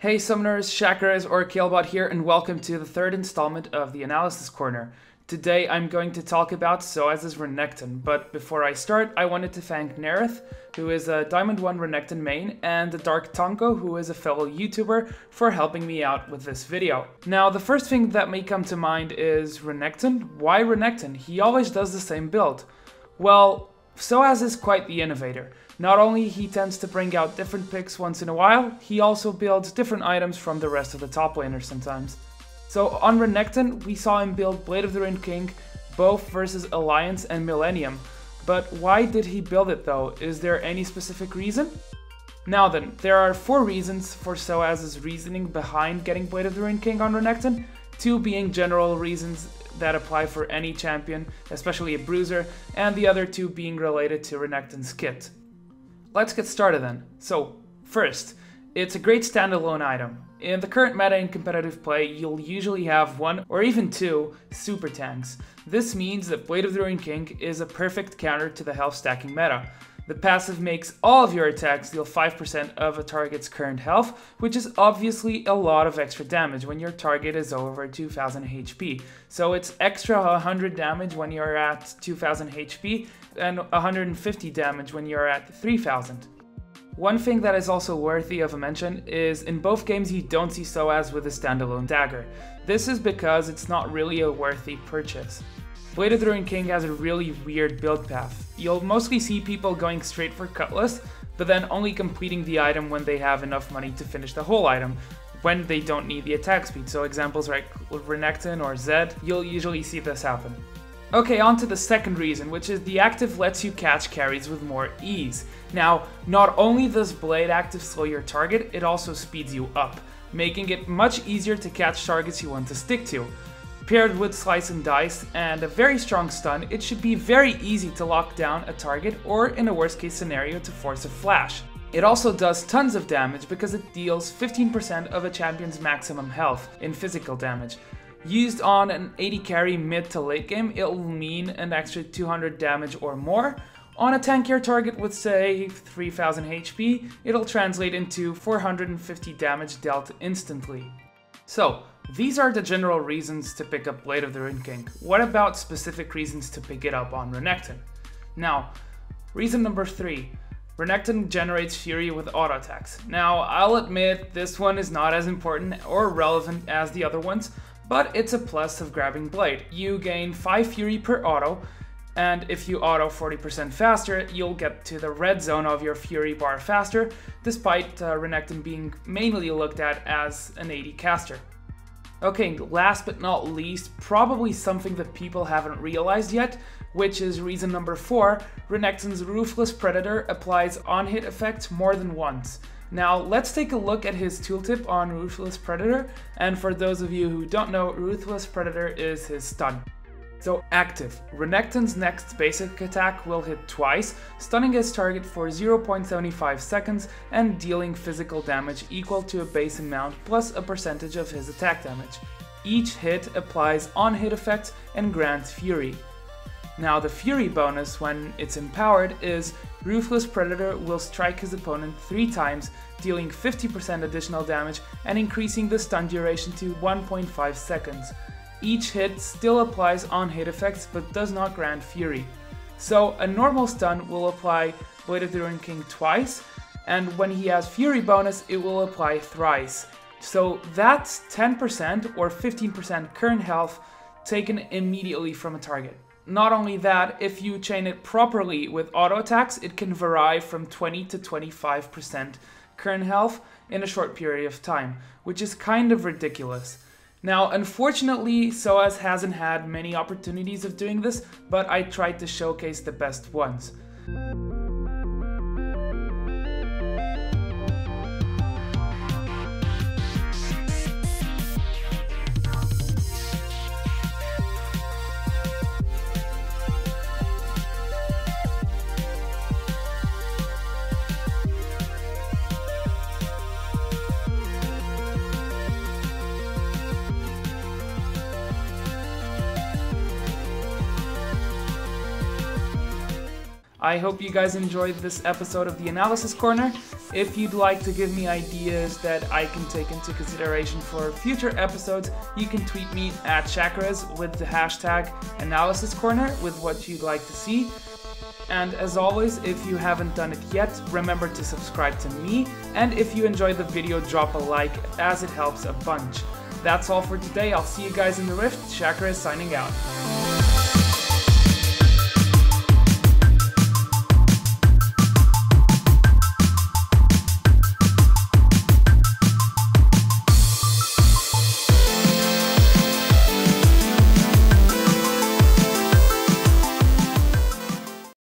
Hey summoners, Shakarez or Killbot here, and welcome to the third installment of the Analysis Corner. Today I'm going to talk about sOAZ's Renekton, but before I start I wanted to thank Neryth, who is a Diamond 1 Renekton main, and the Dark Tonko, who is a fellow YouTuber, for helping me out with this video. Now the first thing that may come to mind is Renekton? Why Renekton? He always does the same build. Well, sOAZ is quite the innovator. Not only he tends to bring out different picks once in a while, he also builds different items from the rest of the top laners sometimes. So on Renekton, we saw him build Blade of the Ruined King, both versus Alliance and Millennium. But why did he build it though? Is there any specific reason? Now then, there are 4 reasons for sOAZ's reasoning behind getting Blade of the Ruined King on Renekton, 2 being general reasons that apply for any champion, especially a bruiser, and the other 2 being related to Renekton's kit. Let's get started then. So, first, it's a great standalone item. In the current meta in competitive play, you'll usually have 1 or even 2 super tanks. This means that Blade of the Ruined King is a perfect counter to the health stacking meta. The passive makes all of your attacks deal 5% of a target's current health, which is obviously a lot of extra damage when your target is over 2000 HP. So it's extra 100 damage when you're at 2000 HP and 150 damage when you're at 3000. One thing that is also worthy of a mention is in both games you don't see sOAZ with a standalone dagger. This is because it's not really a worthy purchase. Blade of the Ruined King has a really weird build path. You'll mostly see people going straight for Cutlass, but then only completing the item when they have enough money to finish the whole item, when they don't need the attack speed. So examples like Renekton or Zed, you'll usually see this happen. Okay, on to the second reason, which is the active lets you catch carries with more ease. Now, not only does Blade active slow your target, it also speeds you up, making it much easier to catch targets you want to stick to. Paired with Slice and Dice and a very strong stun, it should be very easy to lock down a target or, in a worst case scenario, to force a flash. It also does tons of damage because it deals 15% of a champion's maximum health in physical damage. Used on an 80 carry mid to late game, it will mean an extra 200 damage or more. On a tankier target with say 3000 HP, it'll translate into 450 damage dealt instantly. So, these are the general reasons to pick up Blade of the Ruined King. What about specific reasons to pick it up on Renekton? Now, reason number 3. Renekton generates Fury with auto attacks. Now, I'll admit this one is not as important or relevant as the other ones, but it's a plus of grabbing Blade. You gain 5 Fury per auto, and if you auto 40% faster, you'll get to the red zone of your Fury bar faster, despite Renekton being mainly looked at as an AD caster. Okay, last but not least, probably something that people haven't realized yet, which is reason number 4, Renekton's Ruthless Predator applies on-hit effects more than once. Now, let's take a look at his tooltip on Ruthless Predator, and for those of you who don't know, Ruthless Predator is his stun. So, active. Renekton's next basic attack will hit twice, stunning his target for 0.75 seconds and dealing physical damage equal to a base amount plus a percentage of his attack damage. Each hit applies on-hit effects and grants Fury. Now, the Fury bonus when it's empowered is Ruthless Predator will strike his opponent 3 times, dealing 50% additional damage and increasing the stun duration to 1.5 seconds. Each hit still applies on-hit effects but does not grant Fury. So a normal stun will apply Blade of the Ruined King twice, and when he has Fury bonus it will apply thrice. So that's 10% or 15% current health taken immediately from a target. Not only that, if you chain it properly with auto attacks, it can vary from 20 to 25% current health in a short period of time, which is kind of ridiculous. Now, unfortunately, sOAZ hasn't had many opportunities of doing this, but I tried to showcase the best ones. I hope you guys enjoyed this episode of the Analysis Corner. If you'd like to give me ideas that I can take into consideration for future episodes, you can tweet me at Shakarez with the hashtag Analysis Corner with what you'd like to see. And as always, if you haven't done it yet, remember to subscribe to me, and if you enjoyed the video, drop a like as it helps a bunch. That's all for today. I'll see you guys in the Rift. Shakarez signing out.